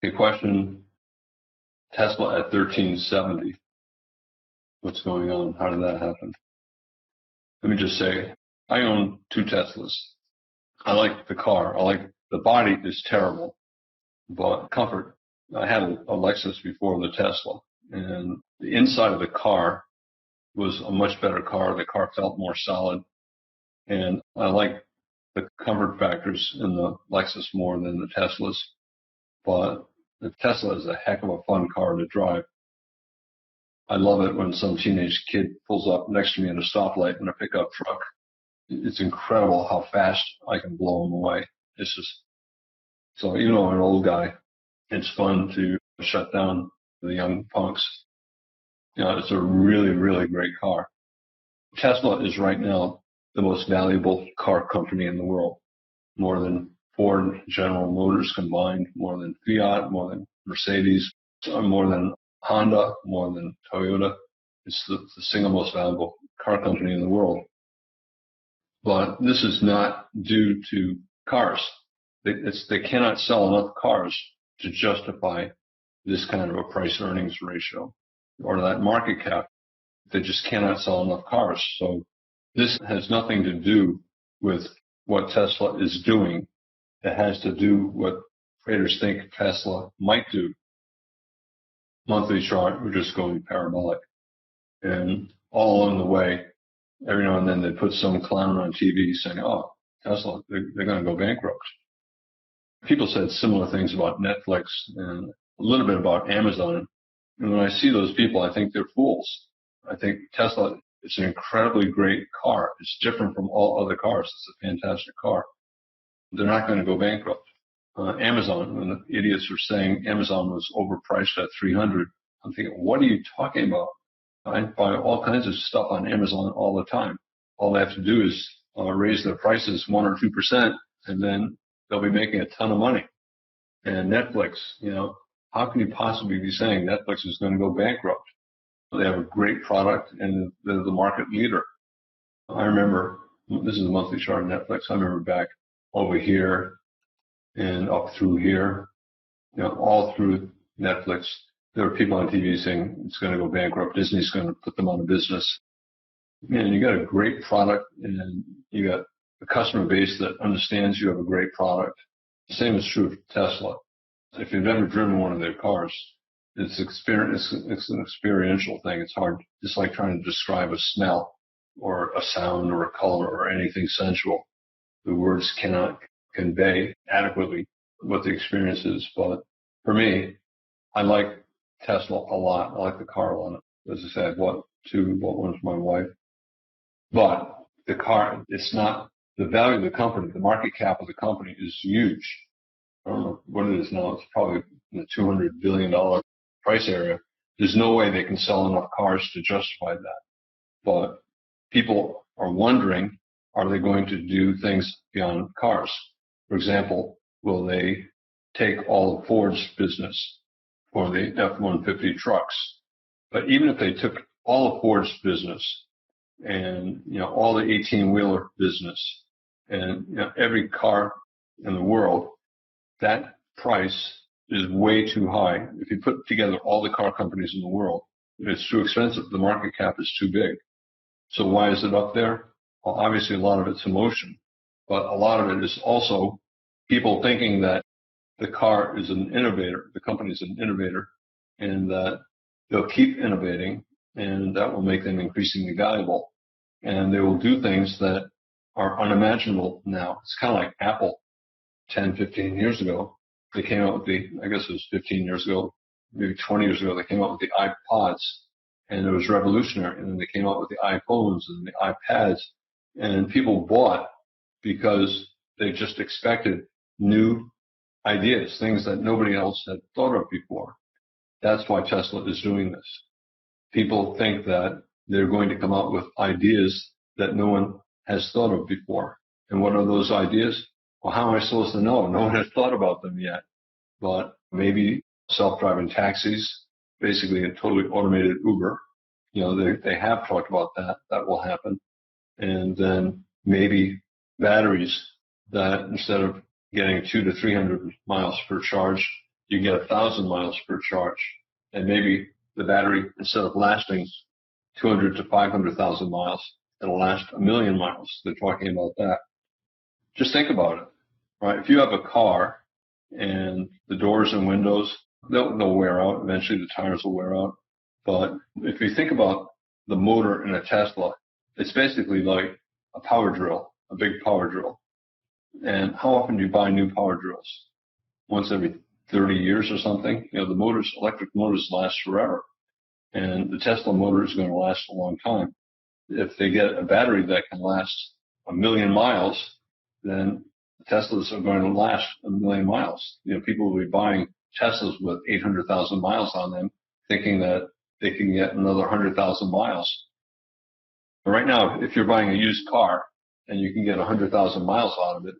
A question, Tesla at 1370. What's going on? How did that happen? Let me just say, I own 2 Teslas. I like the car. I like the body is terrible, but comfort. I had a Lexus before the Tesla, and the inside of the car was a much better car. The car felt more solid, and I like the comfort factors in the Lexus more than the Teslas. But the Tesla is a heck of a fun car to drive. I love it when some teenage kid pulls up next to me at a stoplight in a pickup truck. It's incredible how fast I can blow them away. It's just, so even though I'm an old guy, it's fun to shut down the young punks. It's a really, really great car. Tesla is right now the most valuable car company in the world. More than Ford and General Motors combined, more than Fiat, more than Mercedes, more than Honda, more than Toyota. It's the single most valuable car company in the world. But this is not due to cars. They cannot sell enough cars to justify this kind of a price-earnings ratio or that market cap. They just cannot sell enough cars. So this has nothing to do with what Tesla is doing. It has to do what traders think Tesla might do. Monthly chart, we're just going parabolic. And all along the way, every now and then they put some clown on TV saying, oh, Tesla, they're going to go bankrupt. People said similar things about Netflix and a little bit about Amazon. And when I see those people, I think they're fools. I think Tesla is an incredibly great car. It's different from all other cars. It's a fantastic car. They're not going to go bankrupt. Amazon, when the idiots were saying Amazon was overpriced at 300, I'm thinking, what are you talking about? I buy all kinds of stuff on Amazon all the time. All they have to do is raise their prices 1 or 2%, and then they'll be making a ton of money. And Netflix, how can you possibly be saying Netflix is going to go bankrupt? They have a great product, and they're the market leader. I remember, this is a monthly chart on Netflix, I remember back over here and up through here, all through Netflix, there were people on TV saying it's going to go bankrupt. Disney's going to put them out of business. Man, you got a great product, and you got a customer base that understands you have a great product. The same is true for Tesla. If you've ever driven one of their cars, it's an experiential thing. It's hard, just like trying to describe a smell or a sound or a color or anything sensual. The words cannot convey adequately what the experience is. But for me, I like Tesla a lot. I like the car a lot. As I said, I bought 2, bought one for my wife. But the car, it's not the value of the company. The market cap of the company is huge. I don't know what it is now. It's probably in the $200 billion price area. There's no way they can sell enough cars to justify that. But people are wondering, are they going to do things beyond cars? For example, will they take all of Ford's business for the F-150 trucks? But even if they took all of Ford's business and, all the 18-wheeler business and, every car in the world, that price is way too high. If you put together all the car companies in the world, it's too expensive. The market cap is too big. So why is it up there? Well, obviously a lot of it's emotion, but a lot of it is also people thinking that the car is an innovator, the company is an innovator, and that they'll keep innovating, and that will make them increasingly valuable. And they will do things that are unimaginable now. It's kind of like Apple 10, 15 years ago. They came out with I guess it was 15 years ago, maybe 20 years ago, they came out with the iPods, and it was revolutionary. And then they came out with the iPhones and the iPads, and people bought because they just expected new ideas, things that nobody else had thought of before. That's why Tesla is doing this. People think that they're going to come out with ideas that no one has thought of before. And what are those ideas? Well, how am I supposed to know? No one has thought about them yet. But maybe self-driving taxis, basically a totally automated Uber. They have talked about that. That will happen. And then maybe batteries that instead of getting 200 to 300 miles per charge, you get 1,000 miles per charge. And maybe the battery, instead of lasting 200 to 500,000 miles, it'll last 1,000,000 miles. They're talking about that. Just think about it, right? If you have a car and the doors and windows, they'll wear out. Eventually the tires will wear out. But if you think about the motor in a Tesla, it's basically like a power drill, a big power drill. And how often do you buy new power drills? Once every 30 years or something? You know, the motors, electric motors last forever. And the Tesla motor is going to last a long time. If they get a battery that can last 1,000,000 miles, then Teslas are going to last 1,000,000 miles. You know, people will be buying Teslas with 800,000 miles on them, thinking that they can get another 100,000 miles. But right now, if you're buying a used car and you can get 100,000 miles out of it,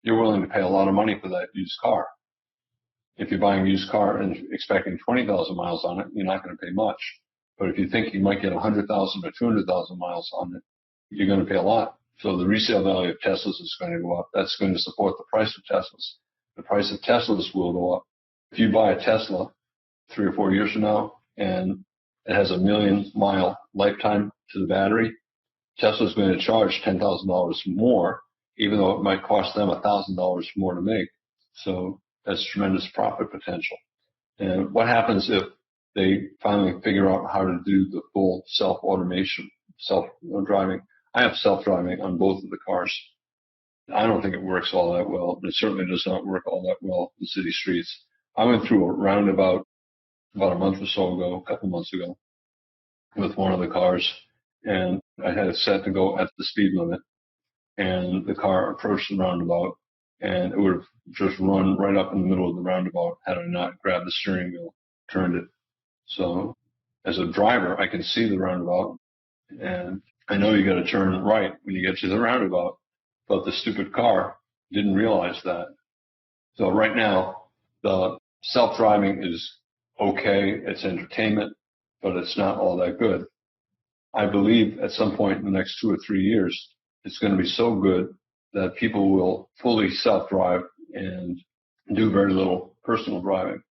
you're willing to pay a lot of money for that used car. If you're buying a used car and expecting 20,000 miles on it, you're not going to pay much. But if you think you might get 100,000 or 200,000 miles on it, you're going to pay a lot. So the resale value of Teslas is going to go up. That's going to support the price of Teslas. The price of Teslas will go up. If you buy a Tesla 3 or 4 years from now and it has 1,000,000 mile lifetime to the battery, Tesla's going to charge $10,000 more, even though it might cost them $1,000 more to make. So that's tremendous profit potential. And what happens if they finally figure out how to do the full self-automation, self-driving? I have self-driving on both of the cars. I don't think it works all that well. It certainly does not work all that well in city streets. I went through a roundabout about a month or so ago, a couple months ago, with one of the cars, and I had it set to go at the speed limit, and the car approached the roundabout, and it would have just run right up in the middle of the roundabout had I not grabbed the steering wheel, turned it. So as a driver, I can see the roundabout, and I know you got to turn right when you get to the roundabout, but the stupid car didn't realize that. So right now, the self-driving is okay. It's entertainment, but it's not all that good. I believe at some point in the next 2 or 3 years, it's going to be so good that people will fully self-drive and do very little personal driving.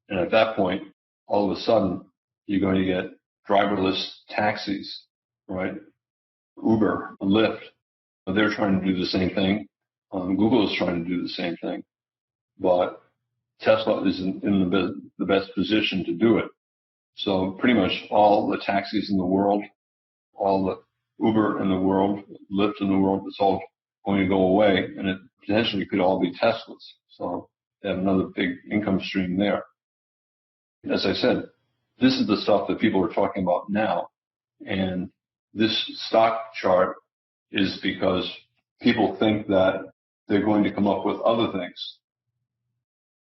And at that point, all of a sudden, you're going to get driverless taxis, right? Uber, Lyft, they're trying to do the same thing. Google is trying to do the same thing. But Tesla is in the best position to do it. So pretty much all the taxis in the world, all the Uber in the world, Lyft in the world, it's all going to go away, and it potentially could all be Teslas. So they have another big income stream there. As I said, this is the stuff that people are talking about now. And this stock chart is because people think that they're going to come up with other things.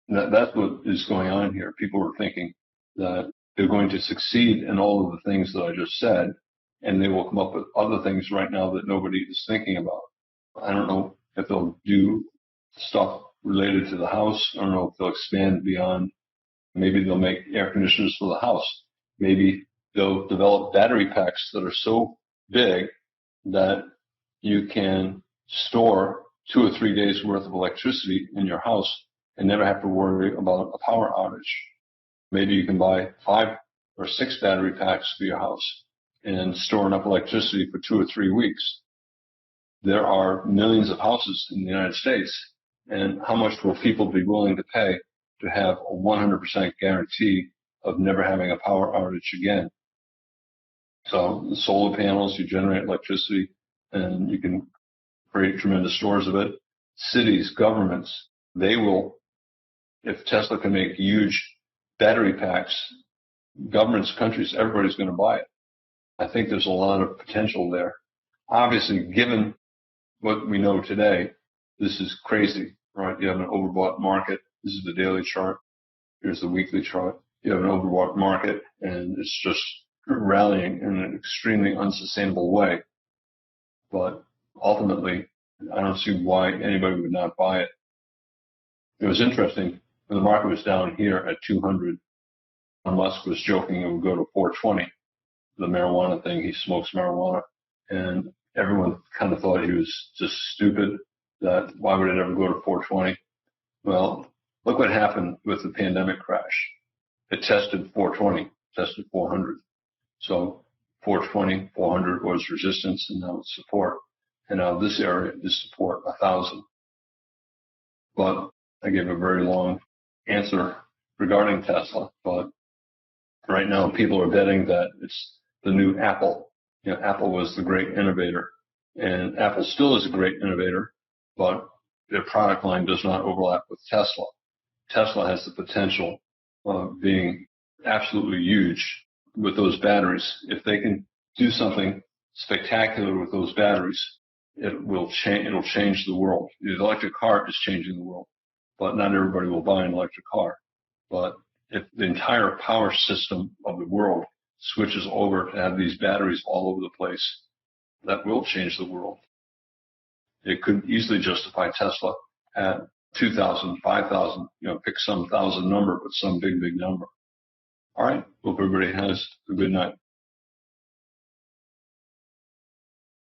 That's what is going on here. People are thinking that they're going to succeed in all of the things that I just said, and they will come up with other things right now that nobody is thinking about. I don't know if they'll do stuff related to the house. I don't know if they'll expand beyond. Maybe they'll make air conditioners for the house. Maybe they'll develop battery packs that are so big that you can store 2 or 3 days worth of electricity in your house and never have to worry about a power outage. Maybe you can buy 5 or 6 battery packs for your house and store enough electricity for 2 or 3 weeks. There are millions of houses in the United States, and how much will people be willing to pay to have a 100% guarantee of never having a power outage again? So the solar panels, you generate electricity, and you can create tremendous stores of it. Cities, governments, they will, if Tesla can make huge battery packs, governments, countries, everybody's going to buy it. I think there's a lot of potential there. Obviously, given what we know today, this is crazy, right? You have an overbought market. This is the daily chart. Here's the weekly chart. You have an overbought market, and it's just rallying in an extremely unsustainable way. But ultimately, I don't see why anybody would not buy it. It was interesting when the market was down here at 200. Musk was joking it would go to 420. The marijuana thing, he smokes marijuana, and everyone kind of thought he was just stupid. That why would it ever go to 420? Well, Look what happened with the pandemic crash. It tested 420, tested 400. So 420, 400 was resistance, and now it's support. And now this area is support 1,000. But I gave a very long answer regarding Tesla. But right now people are betting that it's the new Apple. You know, Apple was the great innovator, and Apple still is a great innovator, but their product line does not overlap with Tesla. Tesla has the potential of being absolutely huge with those batteries. If they can do something spectacular with those batteries, it'll change the world. The electric car is changing the world, but not everybody will buy an electric car. But if the entire power system of the world switches over to have these batteries all over the place, that will change the world. It could easily justify Tesla at 2,000, 5,000, pick some thousand number, but some big, big number. All right. Hope everybody has a good night.